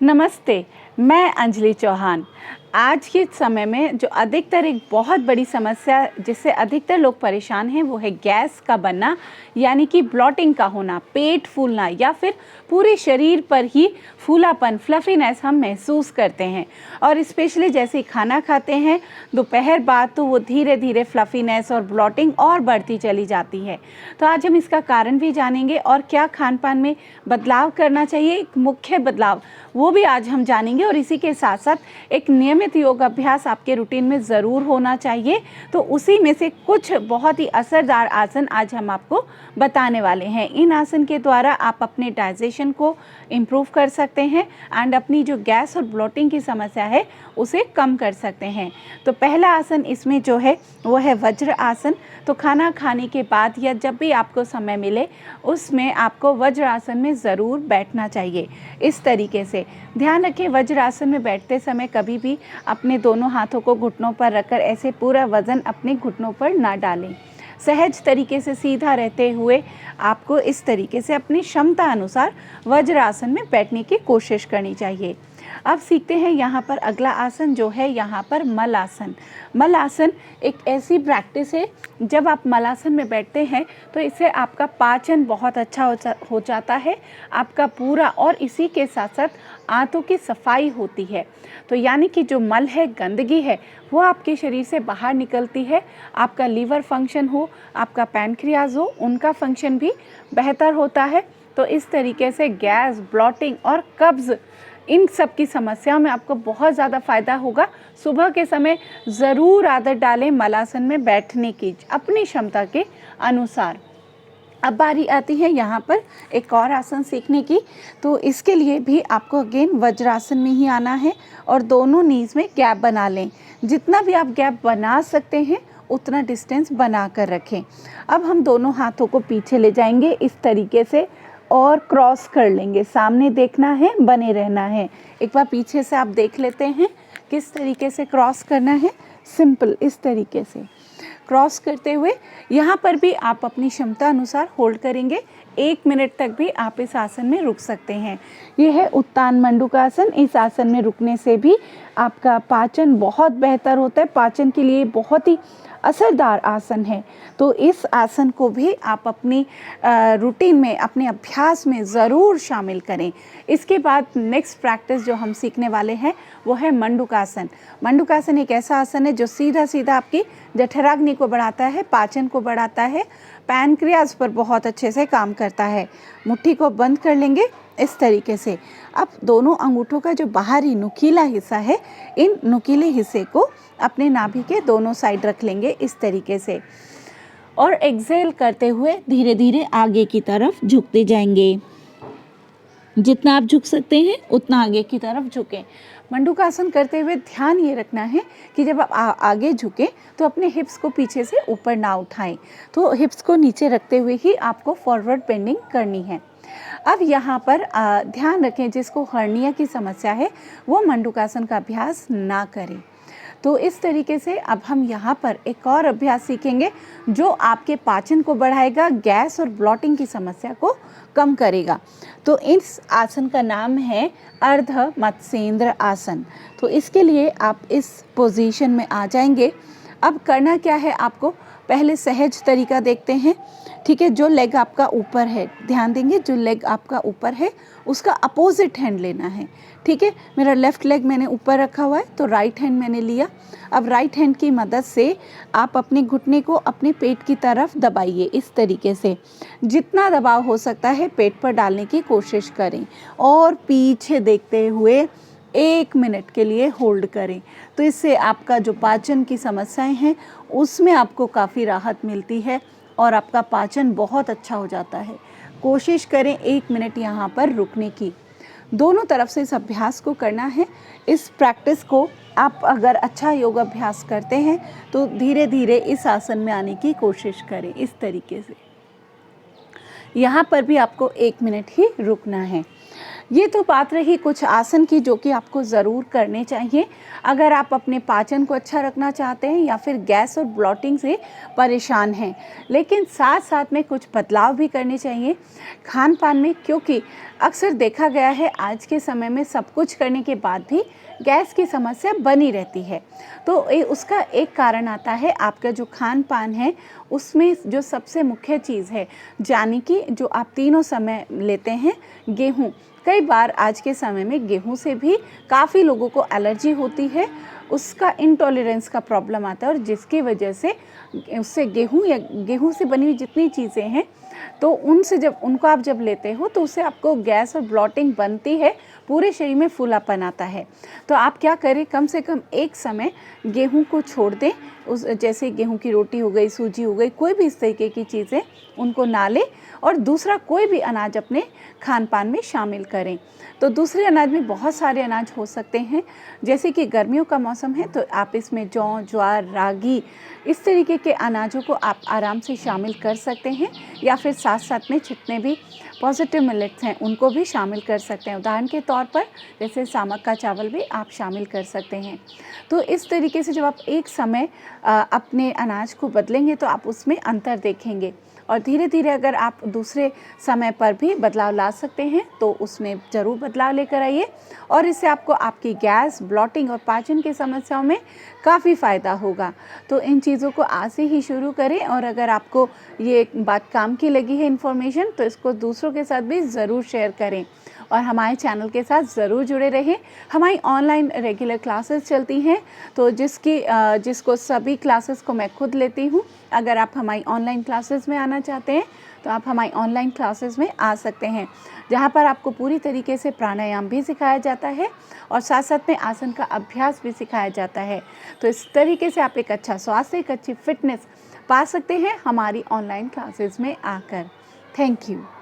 नमस्ते, मैं अंजलि चौहान। आज के समय में जो अधिकतर एक बहुत बड़ी समस्या जिससे अधिकतर लोग परेशान हैं वो है गैस का बनना, यानी कि ब्लॉटिंग का होना, पेट फूलना या फिर पूरे शरीर पर ही फूलापन, फ्लफीनेस हम महसूस करते हैं। और स्पेशली जैसे ही खाना खाते हैं दोपहर बाद तो वो धीरे धीरे फ्लफीनेस और ब्लॉटिंग और बढ़ती चली जाती है। तो आज हम इसका कारण भी जानेंगे और क्या खान पान में बदलाव करना चाहिए, एक मुख्य बदलाव वो भी आज हम जानेंगे। और इसी के साथ साथ एक नियमित योग अभ्यास आपके रूटीन में ज़रूर होना चाहिए। तो उसी में से कुछ बहुत ही असरदार आसन आज हम आपको बताने वाले हैं। इन आसन के द्वारा आप अपने डाइजेशन को इम्प्रूव कर सकते हैं एंड अपनी जो गैस और ब्लोटिंग की समस्या है उसे कम कर सकते हैं। तो पहला आसन इसमें जो है वो है वज्र आसन। तो खाना खाने के बाद या जब भी आपको समय मिले उसमें आपको वज्र आसन में ज़रूर बैठना चाहिए। इस तरीके से ध्यान रखें, वज्र आसन में बैठते समय कभी भी अपने दोनों हाथों को घुटनों पर रखकर ऐसे पूरा वज़न अपने घुटनों पर ना डालें। सहज तरीके से सीधा रहते हुए आपको इस तरीके से अपनी क्षमता अनुसार वज्र आसन में बैठने की कोशिश करनी चाहिए। अब सीखते हैं यहाँ पर अगला आसन जो है यहाँ पर मल आसन। मल आसन एक ऐसी प्रैक्टिस है, जब आप मल आसन में बैठते हैं तो इससे आपका पाचन बहुत अच्छा हो जाता है, आपका पूरा, और इसी के साथ साथ आंतों की सफाई होती है। तो यानी कि जो मल है, गंदगी है, वो आपके शरीर से बाहर निकलती है। आपका लीवर फंक्शन हो, आपका पैनक्रियाज हो, उनका फंक्शन भी बेहतर होता है। तो इस तरीके से गैस, ब्लॉटिंग और कब्ज़, इन सब की समस्याओं में आपको बहुत ज़्यादा फ़ायदा होगा। सुबह के समय ज़रूर आदत डालें मलासन में बैठने की अपनी क्षमता के अनुसार। अब बारी आती है यहाँ पर एक और आसन सीखने की। तो इसके लिए भी आपको अगेन वज्रासन में ही आना है और दोनों नीज़ में गैप बना लें। जितना भी आप गैप बना सकते हैं उतना डिस्टेंस बना कर रखें। अब हम दोनों हाथों को पीछे ले जाएंगे इस तरीके से और क्रॉस कर लेंगे। सामने देखना है, बने रहना है। एक बार पीछे से आप देख लेते हैं किस तरीके से क्रॉस करना है। सिंपल इस तरीके से क्रॉस करते हुए यहाँ पर भी आप अपनी क्षमता अनुसार होल्ड करेंगे। 1 मिनट तक भी आप इस आसन में रुक सकते हैं। ये है उत्तान मंडूकासन। इस आसन में रुकने से भी आपका पाचन बहुत बेहतर होता है। पाचन के लिए बहुत ही असरदार आसन है। तो इस आसन को भी आप अपनी रूटीन में, अपने अभ्यास में ज़रूर शामिल करें। इसके बाद नेक्स्ट प्रैक्टिस जो हम सीखने वाले हैं वो है मंडूकासन। मंडूकासन एक ऐसा आसन है जो सीधा सीधा आपकी जठराग्नि को बढ़ाता है, पाचन को बढ़ाता है, पैनक्रियाज पर बहुत अच्छे से काम करता है। मुट्ठी को बंद कर लेंगे इस तरीके से। अब दोनों अंगूठों का जो बाहरी नुकीला हिस्सा है, इन नुकीले हिस्से को अपने नाभि के दोनों साइड रख लेंगे इस तरीके से और एक्सेल करते हुए धीरे धीरे आगे की तरफ झुकते जाएंगे। जितना आप झुक सकते हैं उतना आगे की तरफ झुकें। मंडूकासन करते हुए ध्यान ये रखना है कि जब आप आगे झुकें तो अपने हिप्स को पीछे से ऊपर ना उठाएं। तो हिप्स को नीचे रखते हुए ही आपको फॉरवर्ड बेंडिंग करनी है। अब यहाँ पर ध्यान रखें, जिसको हर्निया की समस्या है वो मंडूकासन का अभ्यास ना करें। तो इस तरीके से अब हम यहाँ पर एक और अभ्यास सीखेंगे जो आपके पाचन को बढ़ाएगा, गैस और ब्लॉटिंग की समस्या को कम करेगा। तो इस आसन का नाम है अर्ध मत्स्येंद्र आसन। तो इसके लिए आप इस पोजीशन में आ जाएंगे। अब करना क्या है, आपको पहले सहज तरीका देखते हैं। ठीक है, जो लेग आपका ऊपर है, ध्यान देंगे, जो लेग आपका ऊपर है उसका अपोजिट हैंड लेना है। ठीक है, मेरा लेफ़्ट लेग मैंने ऊपर रखा हुआ है तो राइट हैंड मैंने लिया। अब राइट हैंड की मदद से आप अपने घुटने को अपने पेट की तरफ दबाइए इस तरीके से। जितना दबाव हो सकता है पेट पर डालने की कोशिश करें और पीछे देखते हुए 1 मिनट के लिए होल्ड करें। तो इससे आपका जो पाचन की समस्याएं हैं उसमें आपको काफ़ी राहत मिलती है और आपका पाचन बहुत अच्छा हो जाता है। कोशिश करें 1 मिनट यहाँ पर रुकने की। दोनों तरफ से इस अभ्यास को करना है। इस प्रैक्टिस को आप अगर अच्छा योग अभ्यास करते हैं तो धीरे धीरे इस आसन में आने की कोशिश करें इस तरीके से। यहाँ पर भी आपको 1 मिनट ही रुकना है। ये तो बात रही कुछ आसन की जो कि आपको ज़रूर करने चाहिए अगर आप अपने पाचन को अच्छा रखना चाहते हैं या फिर गैस और ब्लॉटिंग से परेशान हैं। लेकिन साथ साथ में कुछ बदलाव भी करने चाहिए खान पान में, क्योंकि अक्सर देखा गया है आज के समय में सब कुछ करने के बाद भी गैस की समस्या बनी रहती है। तो उसका एक कारण आता है आपका जो खान पान है उसमें जो सबसे मुख्य चीज़ है, यानी कि जो आप तीनों समय लेते हैं गेहूँ। कई बार आज के समय में गेहूं से भी काफ़ी लोगों को एलर्जी होती है, उसका इंटॉलरेंस का प्रॉब्लम आता है और जिसकी वजह से उससे गेहूं या गेहूं से बनी हुई जितनी चीज़ें हैं तो उनसे जब उनको आप जब लेते हो तो उससे आपको गैस और ब्लॉटिंग बनती है, पूरे शरीर में फूलापन आता है। तो आप क्या करें, कम से कम एक समय गेहूं को छोड़ दें, उस जैसे गेहूं की रोटी हो गई, सूजी हो गई, कोई भी इस तरीके की चीज़ें उनको ना लें और दूसरा कोई भी अनाज अपने खान पान में शामिल करें। तो दूसरे अनाज में बहुत सारे अनाज हो सकते हैं, जैसे कि गर्मियों का मौसम है तो आप इसमें जौ, ज्वार, रागी इस तरीके के अनाजों को आप आराम से शामिल कर सकते हैं, या फिर साथ साथ में जितने भी पॉजिटिव मिलेट्स हैं उनको भी शामिल कर सकते हैं। उदाहरण के तौर पर जैसे सामक का चावल भी आप शामिल कर सकते हैं। तो इस तरीके से जब आप एक समय अपने अनाज को बदलेंगे तो आप उसमें अंतर देखेंगे और धीरे धीरे अगर आप दूसरे समय पर भी बदलाव ला सकते हैं तो उसमें ज़रूर बदलाव लेकर आइए और इससे आपको आपकी गैस, ब्लॉटिंग और पाचन की समस्याओं में काफ़ी फ़ायदा होगा। तो इन चीज़ों को आज से ही शुरू करें और अगर आपको ये बात काम की लगी है इन्फॉर्मेशन तो इसको दूसरों के साथ भी ज़रूर शेयर करें और हमारे चैनल के साथ ज़रूर जुड़े रहें। हमारी ऑनलाइन रेगुलर क्लासेस चलती हैं तो जिसको सभी क्लासेस को मैं खुद लेती हूँ। अगर आप हमारी ऑनलाइन क्लासेस में आना चाहते हैं तो आप हमारी ऑनलाइन क्लासेस में आ सकते हैं, जहाँ पर आपको पूरी तरीके से प्राणायाम भी सिखाया जाता है और साथ साथ में आसन का अभ्यास भी सिखाया जाता है। तो इस तरीके से आप एक अच्छा स्वास्थ्य, एक अच्छी फिटनेस पा सकते हैं हमारी ऑनलाइन क्लासेस में आकर। Thank you.